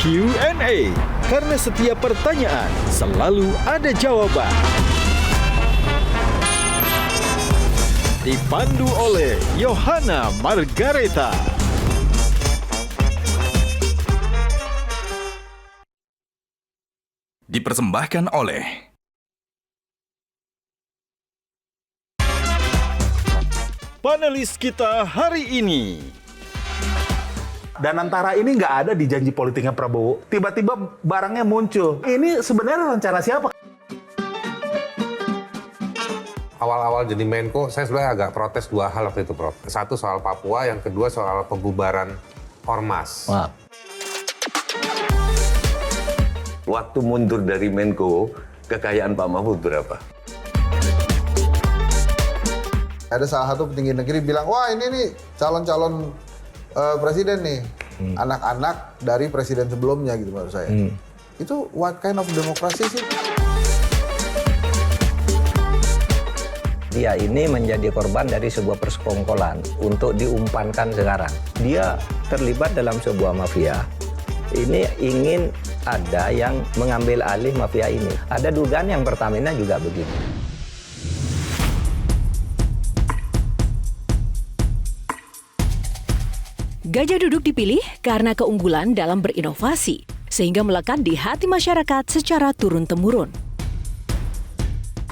Q&A, karena setiap pertanyaan selalu ada jawaban. Dipandu oleh Yohana Margareta. Dipersembahkan oleh Panelis kita hari ini. Dan antara ini nggak ada di janji politiknya Prabowo. Tiba-tiba barangnya muncul. Ini sebenarnya rencana siapa? Awal-awal jadi Menko, saya sebenarnya agak protes dua hal waktu itu, Prof. Satu soal Papua, yang kedua soal pembubaran Ormas. Wah. Waktu mundur dari Menko, kekayaan Pak Mahfud berapa? Ada salah satu petinggi negeri bilang, wah ini nih calon-calon presiden nih, anak-anak dari presiden sebelumnya gitu menurut saya. Itu what kind of demokrasi sih? Dia ini menjadi korban dari sebuah persekongkolan untuk diumpankan sekarang. Dia terlibat dalam sebuah mafia. Ini ingin ada yang mengambil alih mafia ini. Ada dugaan yang Pertamina juga begitu. Gajah Duduk dipilih karena keunggulan dalam berinovasi, sehingga melekat di hati masyarakat secara turun-temurun.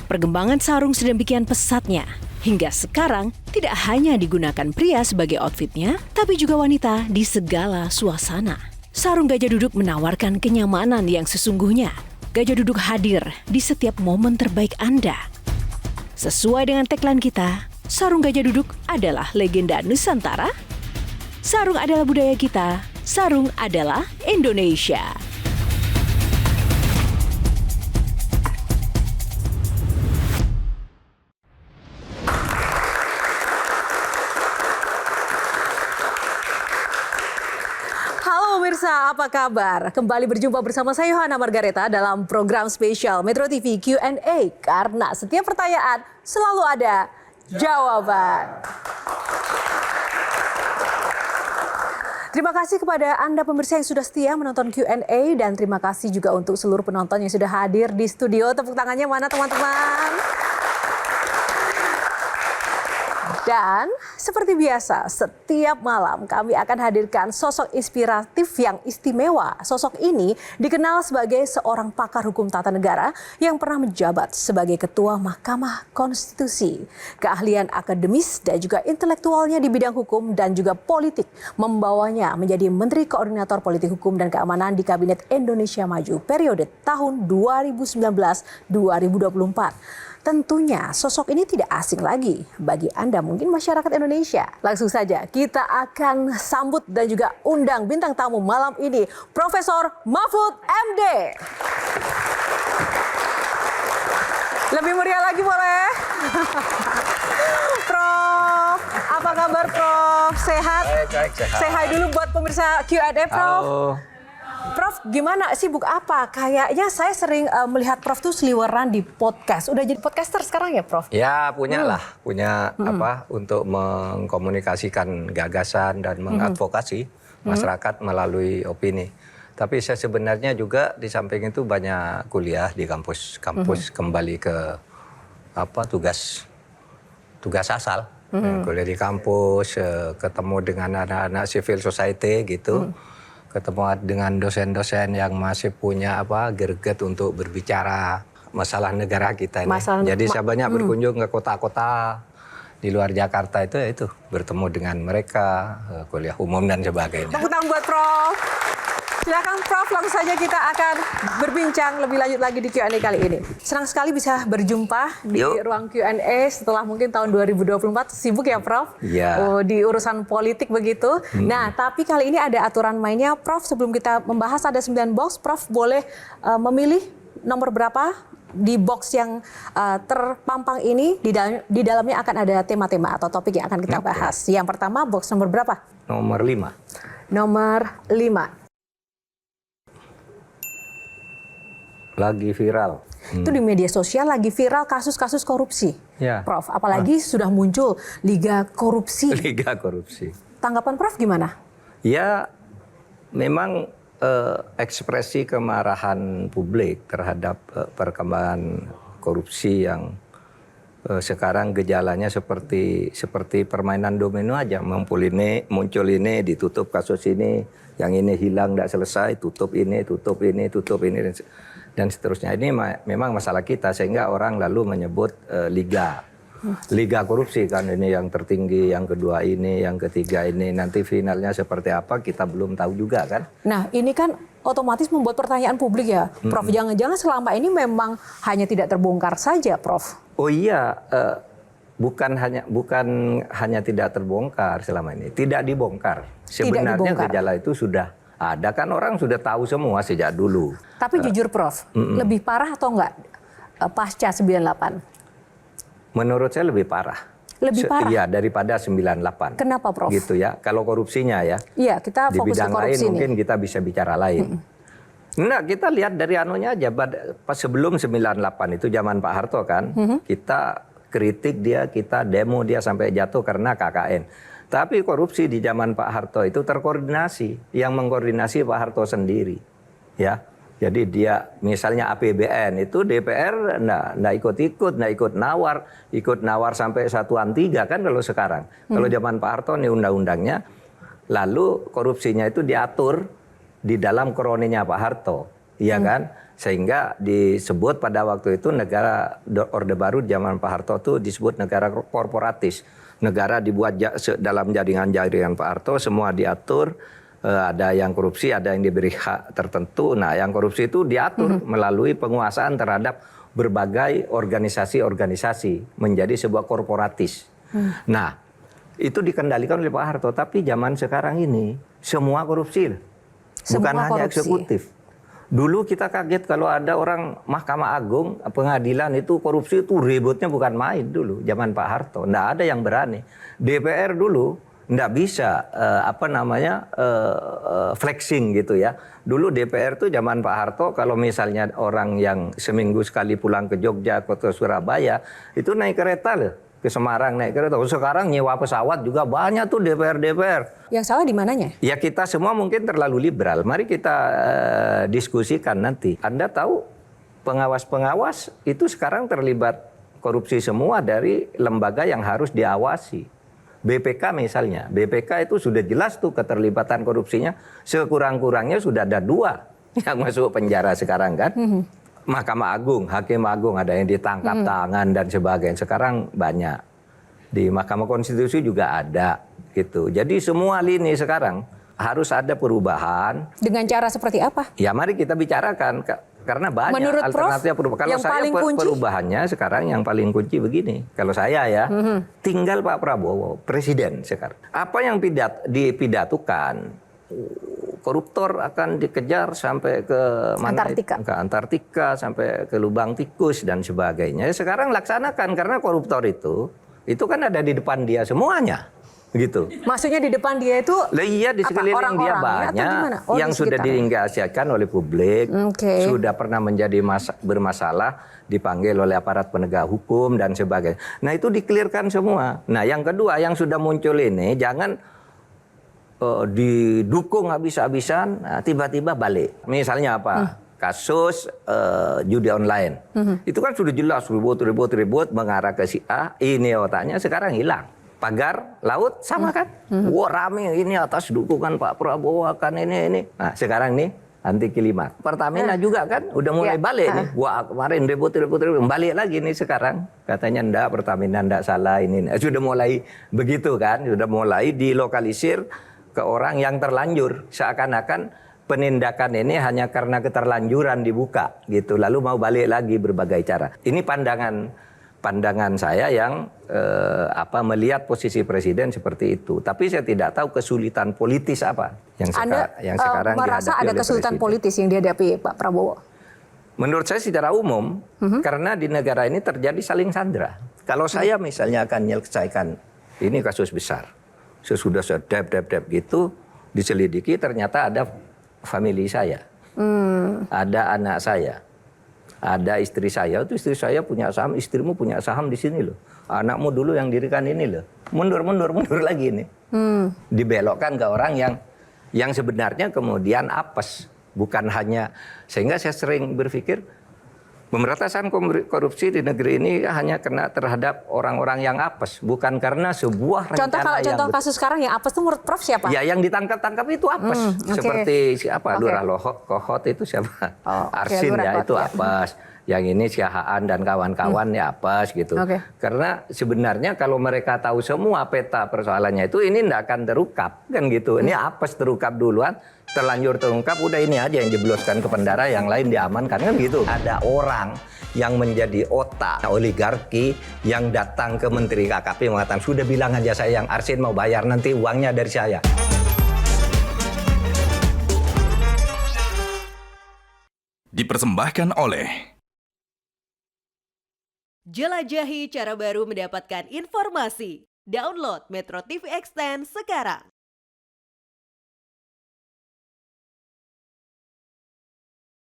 Perkembangan sarung sedemikian pesatnya, hingga sekarang tidak hanya digunakan pria sebagai outfitnya, tapi juga wanita di segala suasana. Sarung Gajah Duduk menawarkan kenyamanan yang sesungguhnya. Gajah Duduk hadir di setiap momen terbaik Anda. Sesuai dengan tagline kita, sarung Gajah Duduk adalah legenda Nusantara. Sarung adalah budaya kita, sarung adalah Indonesia. Halo pemirsa, apa kabar? Kembali berjumpa bersama saya Yohana Margareta dalam program spesial Metro TV Q&A. Karena setiap pertanyaan selalu ada jawaban. Terima kasih kepada Anda pemirsa yang sudah setia menonton Q&A, dan terima kasih juga untuk seluruh penonton yang sudah hadir di studio. Tepuk tangannya mana teman-teman? Dan seperti biasa, setiap malam kami akan hadirkan sosok inspiratif yang istimewa. Sosok ini dikenal sebagai seorang pakar hukum tata negara yang pernah menjabat sebagai Ketua Mahkamah Konstitusi. Keahlian akademis dan juga intelektualnya di bidang hukum dan juga politik membawanya menjadi Menteri Koordinator Politik Hukum dan Keamanan di Kabinet Indonesia Maju periode tahun 2019-2024. Tentunya sosok ini tidak asing lagi bagi Anda mungkin masyarakat Indonesia. Langsung saja kita akan sambut dan juga undang bintang tamu malam ini, Profesor Mahfud MD. Lebih meriah lagi boleh? Prof, apa kabar Prof? Sehat? Baik, sehat. Say hi dulu buat pemirsa Q&A Prof. Halo. Prof, gimana? Sibuk apa? Kayaknya saya sering melihat Prof tuh seliweran di podcast. Udah jadi podcaster sekarang ya, Prof? Ya, punya apa untuk mengkomunikasikan gagasan dan mengadvokasi masyarakat melalui opini. Tapi saya sebenarnya juga di samping itu banyak kuliah di kampus kembali ke tugas asal. Kuliah di kampus, ketemu dengan anak-anak civil society gitu. Ketemu dengan dosen-dosen yang masih punya greget untuk berbicara masalah negara kita ini. Jadi saya banyak berkunjung ke kota-kota di luar Jakarta itu bertemu dengan mereka, kuliah umum dan sebagainya. Tepuk tangan buat Prof. Silakan Prof, langsung saja kita akan berbincang lebih lanjut lagi di Q&A kali ini. Senang sekali bisa berjumpa di ruang Q&A setelah mungkin tahun 2024. Sibuk ya Prof? Iya. Di urusan politik begitu. Nah, tapi kali ini ada aturan mainnya Prof. Sebelum kita membahas ada 9 box, Prof boleh memilih nomor berapa di box yang terpampang ini. Di dalamnya akan ada tema-tema atau topik yang akan kita bahas. Yang pertama, box nomor berapa? Nomor 5. Nomor 5. Lagi viral. Itu di media sosial lagi viral kasus-kasus korupsi, Ya. Prof. Apalagi sudah muncul Liga Korupsi. Liga korupsi. Tanggapan Prof gimana? Ya, memang ekspresi kemarahan publik terhadap perkembangan korupsi yang sekarang gejalanya seperti permainan domino aja, muncul ini, ditutup kasus ini, yang ini hilang tidak selesai, tutup ini, dan seterusnya. Ini memang masalah kita, sehingga orang lalu menyebut liga korupsi kan, ini yang tertinggi, yang kedua ini, yang ketiga ini, nanti finalnya seperti apa kita belum tahu juga kan. Nah ini kan otomatis membuat pertanyaan publik ya, Prof. Jangan-jangan selama ini memang hanya tidak terbongkar saja, Prof? Oh iya, bukan hanya tidak terbongkar selama ini, tidak dibongkar. Sebenarnya gejala itu sudah ada kan, orang sudah tahu semua sejak dulu. Tapi jujur Prof, lebih parah atau enggak pasca 98? Menurut saya lebih parah. Lebih parah? Iya, daripada 98. Kenapa Prof? Gitu ya, kalau korupsinya ya. Iya, kita fokus ke korupsi. Di bidang lain mungkin kita bisa bicara lain. Nah, kita lihat dari anunya aja, pas sebelum 98 itu zaman Pak Harto kan, kita kritik dia, kita demo dia sampai jatuh karena KKN. Tapi korupsi di zaman Pak Harto itu terkoordinasi, yang mengkoordinasi Pak Harto sendiri, ya. Jadi dia misalnya APBN itu DPR nggak ikut nawar sampai satuan 3 kan kalau sekarang. Kalau zaman Pak Harto nih undang-undangnya, lalu korupsinya itu diatur di dalam kroninya Pak Harto, iya kan? Sehingga disebut pada waktu itu negara Orde Baru zaman Pak Harto itu disebut negara korporatis. Negara dibuat dalam jaringan Pak Harto, semua diatur, ada yang korupsi, ada yang diberi hak tertentu. Nah, yang korupsi itu diatur melalui penguasaan terhadap berbagai organisasi-organisasi menjadi sebuah korporatis. Nah, itu dikendalikan oleh Pak Harto, tapi zaman sekarang ini semua korupsi. Bukan hanya eksekutif. Dulu kita kaget kalau ada orang Mahkamah Agung, pengadilan itu korupsi itu ributnya bukan main dulu zaman Pak Harto. Nggak ada yang berani. DPR dulu nggak bisa flexing gitu ya. Dulu DPR tuh zaman Pak Harto kalau misalnya orang yang seminggu sekali pulang ke Jogja atau ke Surabaya itu naik kereta loh. Ke Semarang naik kereta. Sekarang nyewa pesawat juga banyak tuh DPR. Yang salah di mananya? Ya kita semua mungkin terlalu liberal. Mari kita diskusikan nanti. Anda tahu pengawas-pengawas itu sekarang terlibat korupsi semua dari lembaga yang harus diawasi. BPK misalnya. BPK itu sudah jelas tuh keterlibatan korupsinya. Sekurang-kurangnya sudah ada 2 yang masuk penjara sekarang kan. Mahkamah Agung, Hakim Agung ada yang ditangkap tangan dan sebagainya. Sekarang banyak. Di Mahkamah Konstitusi juga ada gitu. Jadi semua lini sekarang harus ada perubahan. Dengan cara seperti apa? Ya mari kita bicarakan karena banyak menurut alternatif perubahan. Kalau saya perubahannya sekarang yang paling kunci begini. Kalau saya ya, tinggal Pak Prabowo presiden sekarang. Apa yang dipidatukan? Koruptor akan dikejar sampai ke mana? Ke Antartika, sampai ke lubang tikus dan sebagainya. Sekarang laksanakan karena koruptor itu kan ada di depan dia semuanya, gitu. Maksudnya di depan dia itu? Iya, di sekeliling dia banyak yang sudah diingatkan oleh publik, sudah pernah menjadi bermasalah, dipanggil oleh aparat penegak hukum dan sebagainya. Nah itu dikelirkan semua. Nah yang kedua yang sudah muncul ini jangan didukung habis-habisan, tiba-tiba balik. Misalnya apa? Kasus judi online. Itu kan sudah jelas ribut mengarah ke si A. Ini otaknya sekarang hilang. Pagar laut sama kan? Wah rame ini atas dukungan Pak Prabowo akan ini. Nah sekarang nih anti kilimat. Pertamina juga kan udah mulai balik nih. Wah kemarin ribut balik lagi nih sekarang. Katanya enggak, Pertamina enggak salah ini. Sudah mulai begitu kan? Sudah mulai dilokalisir ke orang yang terlanjur, seakan-akan penindakan ini hanya karena keterlanjuran dibuka gitu, lalu mau balik lagi berbagai cara. Ini pandangan saya yang melihat posisi presiden seperti itu. Tapi saya tidak tahu kesulitan politis apa yang sekarang merasa ada kesulitan politis yang dihadapi Pak Prabowo. Menurut saya secara umum, karena di negara ini terjadi saling sandra. Kalau saya misalnya akan menyelesaikan ini kasus besar. Sesudah saya dep gitu, diselidiki ternyata ada famili saya. Ada anak saya. Ada istri saya, itu istri saya punya saham, istrimu punya saham di sini loh. Anakmu dulu yang dirikan ini loh. Mundur lagi ini. Dibelokkan ke orang yang sebenarnya kemudian apes. Bukan hanya, sehingga saya sering berpikir pemberantasan korupsi di negeri ini hanya kena terhadap orang-orang yang apes, bukan karena sebuah rencana Contoh kasus sekarang yang apes itu menurut Prof siapa? Ya yang ditangkap itu apes. Okay. Seperti siapa? Lurah Kohot itu siapa? Arsin ya itu apes. Yang ini Siahaan dan kawan-kawan ya apes gitu. Karena sebenarnya kalau mereka tahu semua peta persoalannya itu ini tidak akan terungkap kan gitu. Ini apes terungkap duluan, terlanjur terungkap udah ini aja yang jebloskan ke pendara, yang lain diamankan kan gitu. Ada orang yang menjadi otak oligarki yang datang ke Menteri KKP mengatakan sudah bilang aja saya yang Arsin mau bayar nanti uangnya dari saya. Dipersembahkan oleh Jelajahi cara baru mendapatkan informasi. Download Metro TV Extend sekarang.